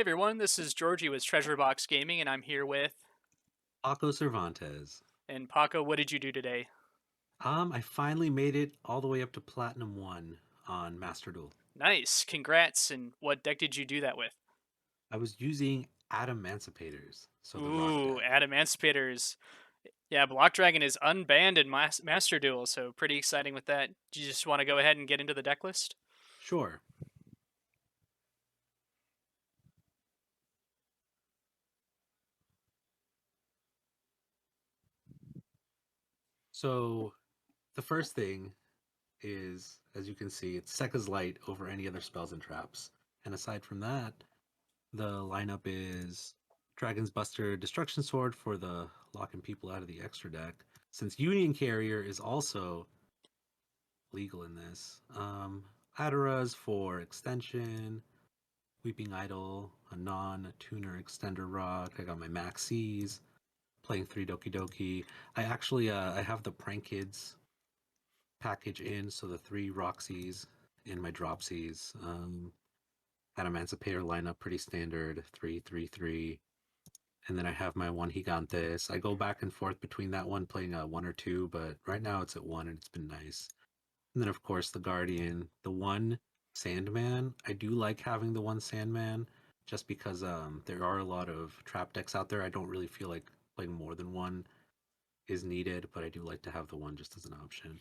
everyone, this is Georgie with Treasure Box Gaming, and I'm here with. Paco Cervantes. And Paco, what did you do today? I finally made it all the way up to Platinum 1 on Master Duel. Nice, congrats. And what deck did you do that with? I was using Adamancipators, so the rock Ooh, deck. Adamancipators. Yeah, Block Dragon is unbanned in Master Duel, so pretty exciting with that. Do you just want to go ahead and get into the deck list? Sure. So the first thing is, as you can see, it's Sekka's Light over any other spells and traps. And aside from that, the lineup is Dragon's Buster Destruction Sword for the locking people out of the extra deck. Since Union Carrier is also legal in this, Adaras for extension, Weeping Idol, a non-tuner extender rock. I got my Maxis, playing 3 Doki Doki. I have the PrankKids package in, so the 3 Roxys in my Dropsies. Adamancipator lineup, pretty standard, 3 3 3. And then I have my one Gigantes. I go back and forth between that one playing a 1 or 2, but right now it's at 1 and it's been nice. And then of course the Guardian, the one Sandman. I do like having the one Sandman just because there are a lot of trap decks out there. I don't really feel like playing more than one is needed, but I do like to have the one just as an option.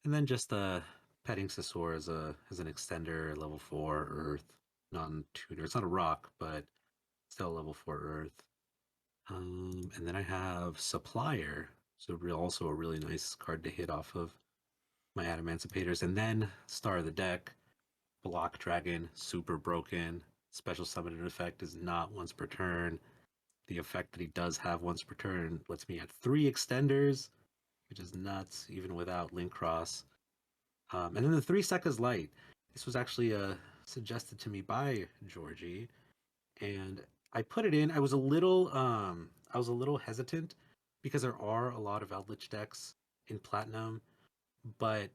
And then just Petting Sisor as an extender, level 4 Earth, non-tutor. It's not a rock, but still level 4 Earth. And then I have Supplier, so also a really nice card to hit off of my Adamancipators. And then Star of the Deck, Block Dragon, super broken. Special summon effect is not once per turn. The effect that he does have once per turn lets me add 3 extenders, which is nuts, even without Link Cross. And then the 3 Seconds Light. This was actually suggested to me by Georgie, and I put it in. I was a little hesitant because there are a lot of Eldritch decks in Platinum, but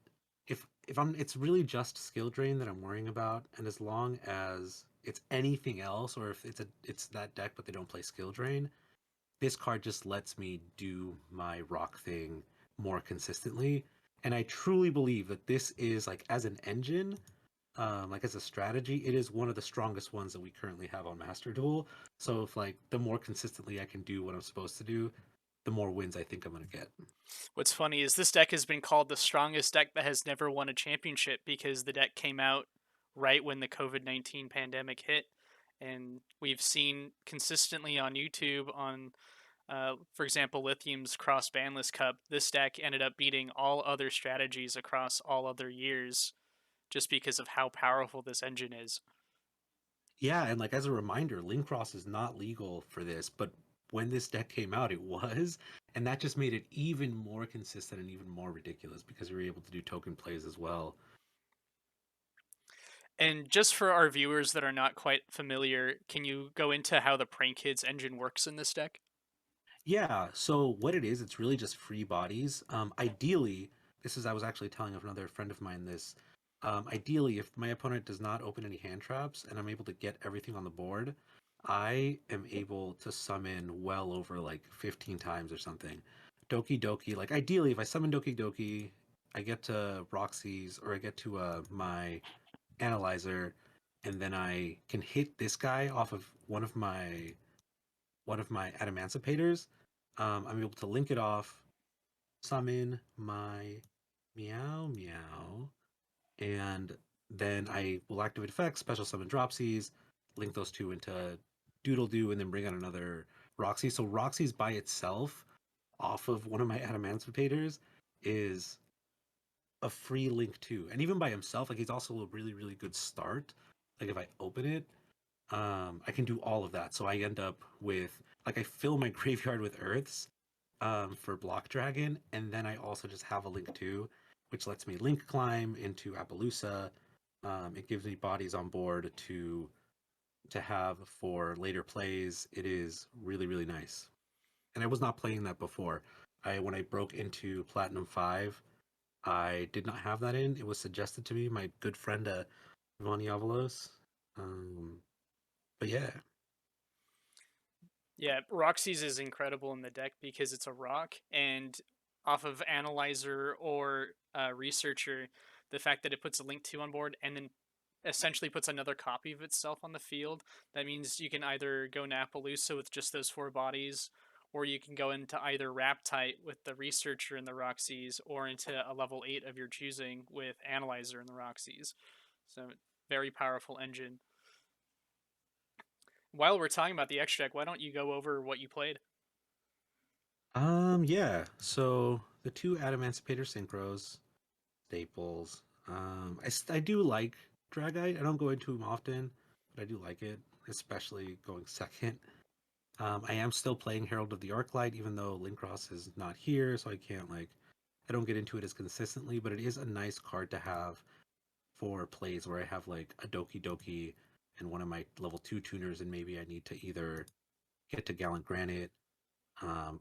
if I'm it's really just skill drain that I'm worrying about, and as long as it's anything else, or if it's that deck but they don't play skill drain, this card just lets me do my rock thing more consistently. And I truly believe that this is like as an engine, like as a strategy, it is one of the strongest ones that we currently have on Master Duel. So if like the more consistently I can do what I'm supposed to do, the more wins I think I'm gonna get. What's funny is this deck has been called the strongest deck that has never won a championship because the deck came out right when the COVID-19 pandemic hit. And we've seen consistently on YouTube, for example, Lithium's Cross Banless Cup, this deck ended up beating all other strategies across all other years just because of how powerful this engine is. Yeah, and like as a reminder, Link Cross is not legal for this, but when this deck came out, it was, and that just made it even more consistent and even more ridiculous because you were able to do token plays as well. And just for our viewers that are not quite familiar, can you go into how the PrankKids engine works in this deck? Yeah, so what it is, it's really just free bodies. Ideally, this is I was actually telling another friend of mine this. Ideally, if my opponent does not open any hand traps and I'm able to get everything on the board, I am able to summon well over like 15 times or something. Doki Doki, like ideally, if I summon Doki Doki, I get to Roxy's or I get to my analyzer, and then I can hit this guy off of one of my Adamancipators. I'm able to link it off, summon my Meow Meow, and then I will activate effects, special summon Dropsies, link those two into Doodle Doo, and then bring out another Roxy. So Roxy's by itself, off of one of my Adamancipators, is a free link too. And even by himself, like he's also a really, really good start. Like if I open it, I can do all of that. So I end up with like I fill my graveyard with earths for Block Dragon, and then I also just have a link too, which lets me link climb into Appaloosa. It gives me bodies on board to have for later plays. It is really really nice, and I was not playing that before. I when I broke into Platinum 5, I did not have that in. It was suggested to me. My good friend Vani Avalos. Um, But yeah. Yeah, Roxy's is incredible in the deck because it's a rock, and off of Analyzer or Researcher, the fact that it puts a link to on board and then essentially puts another copy of itself on the field, that means you can either go Napaloosa with just those four bodies, or you can go into either Raptite with the Researcher and the Roxy's, or into a level 8 of your choosing with Analyzer and the Roxy's. So, very powerful engine. While we're talking about the extra deck, why don't you go over what you played? Yeah. So the two Adamancipator synchros, staples. I do like Dragite. I don't go into them often, but I do like it, especially going second. I am still playing Herald of the Arclight, even though Linkross is not here, so I can't like I don't get into it as consistently, but it is a nice card to have for plays where I have like a Doki Doki and one of my level 2 tuners, and maybe I need to either get to Gallant Granite,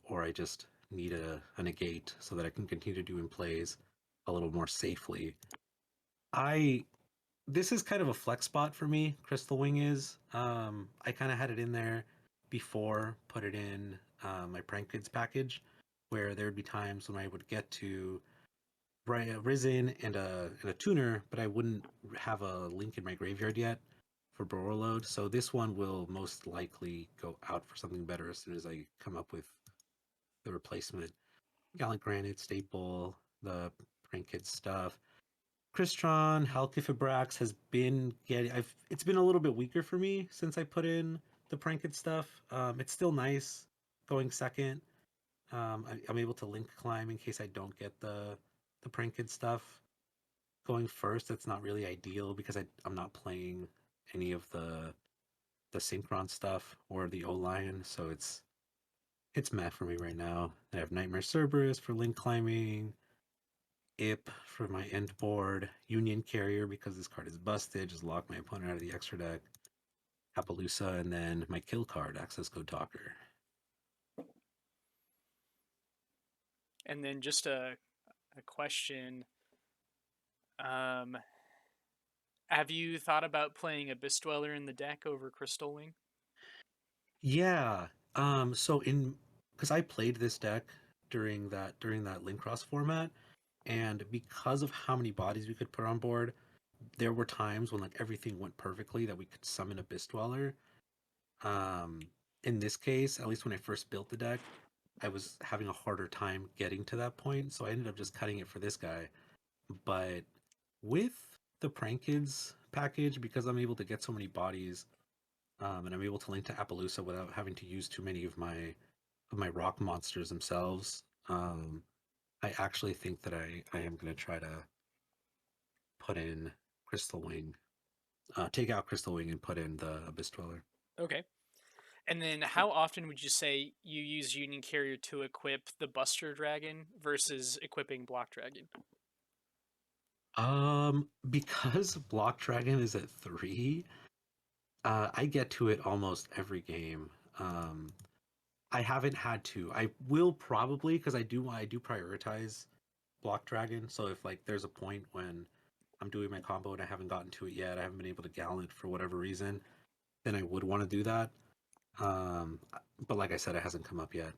or I just need a negate so that I can continue doing plays a little more safely. I This is kind of a flex spot for me. Crystal Wing is. I kind of had it in there before, put it in my Prank Kids package, where there would be times when I would get to Risen and a tuner, but I wouldn't have a link in my graveyard yet for Bro Load. So this one will most likely go out for something better as soon as I come up with the replacement. Gallant Granite, Staple, the Prank Kids stuff. Crystron, Halkifibrax has been getting. I've It's been a little bit weaker for me since I put in the Pranked stuff. It's still nice going second. I'm able to link climb in case I don't get the Pranked stuff. Going first, that's not really ideal because I'm not playing any of the Synchron stuff or the O Lion, so it's meh for me right now. I have Nightmare Cerberus for link climbing. IP for my end board, Union Carrier because this card is busted, just lock my opponent out of the extra deck, Appaloosa, and then my kill card, Access Code Talker. And then just a question. Um, have you thought about playing Abyss Dweller in the deck over Crystal Wing? Yeah. So in because I played this deck during that Link Cross format, and because of how many bodies we could put on board, there were times when like everything went perfectly that we could summon Abyss Dweller. Um, in this case, at least when I first built the deck, I was having a harder time getting to that point, so I ended up just cutting it for this guy. But with the Prank Kids package, because I'm able to get so many bodies, and I'm able to link to Appaloosa without having to use too many of my rock monsters themselves, I actually think that I am going to try to put in Crystal Wing, take out Crystal Wing and put in the Abyss Dweller. Okay. And then how often would you say you use Union Carrier to equip the Buster Dragon versus equipping Block Dragon? Because Block Dragon is at 3, I get to it almost every game. Um, I haven't had to. I will probably because I do prioritize Block Dragon. So if like there's a point when I'm doing my combo and I haven't gotten to it yet, I haven't been able to Gallant for whatever reason, then I would want to do that. Um, but like I said, it hasn't come up yet.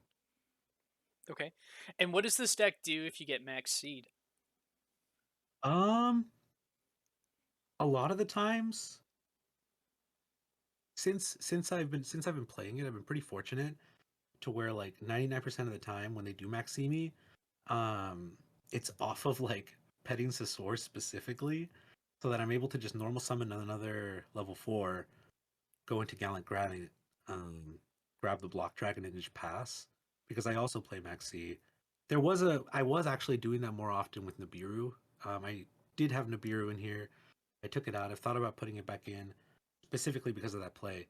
Okay. And what does this deck do if you get Max Seed? Um, a lot of the times since I've been playing it, I've been pretty fortunate to where like 99% of the time when they do maxi me, um, it's off of like petting Sasor specifically, so that I'm able to just normal summon another level 4, go into Gallant Granite, grab the Block Dragon and just pass. Because I also play maxi. I was actually doing that more often with Nibiru. I did have Nibiru in here. I took it out. I've thought about putting it back in specifically because of that play.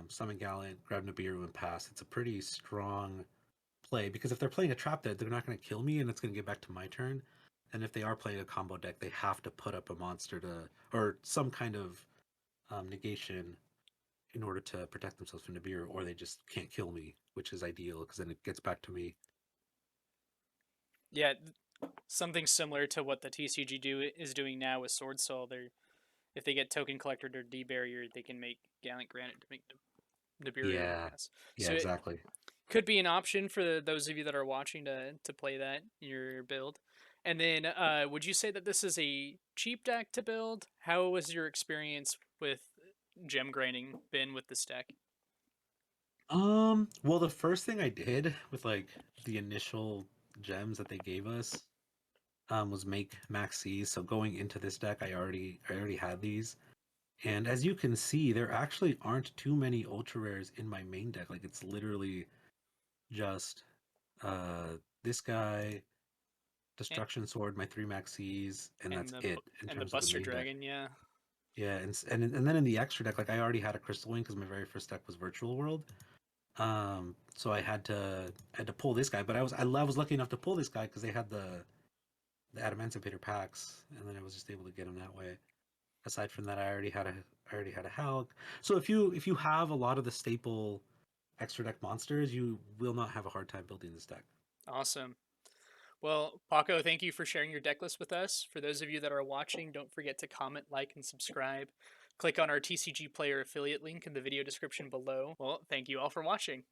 Summon Gallant, grab Nibiru, and pass. It's a pretty strong play because if they're playing a trap deck, they're not going to kill me and it's going to get back to my turn. And if they are playing a combo deck, they have to put up a monster to or some kind of negation in order to protect themselves from Nibiru, or they just can't kill me, which is ideal because then it gets back to me. Yeah, something similar to what the TCG is doing now with Sword Soul. They're if they get token collected or debarriered, they can make Gallant Granite to make Nibiru. Yeah, Yes. yeah, So it exactly. could be an option for those of you that are watching to play that in your build. And then, would you say that this is a cheap deck to build? How was your experience with gem grinding been with this deck? Well, the first thing I did with like the initial gems that they gave us was make max Cs. So going into this deck, I already had these. And as you can see, there actually aren't too many ultra rares in my main deck. Like it's literally just this guy, And, Destruction Sword, my three max Cs, and that's it in and the terms of the Buster main deck. Dragon, yeah. Yeah, and then in the extra deck, like I already had a Crystal Wing because my very first deck was Virtual World. So I had to pull this guy, but I was lucky enough to pull this guy because they had the Adamancipator packs, and then I was just able to get him that way. Aside from that, I already had a Hulk. So if you have a lot of the staple extra deck monsters, you will not have a hard time building this deck. Awesome. Well, Paco, thank you for sharing your deck list with us. For those of you that are watching, don't forget to comment, like, and subscribe. Click on our TCG Player affiliate link in the video description below. Well, thank you all for watching.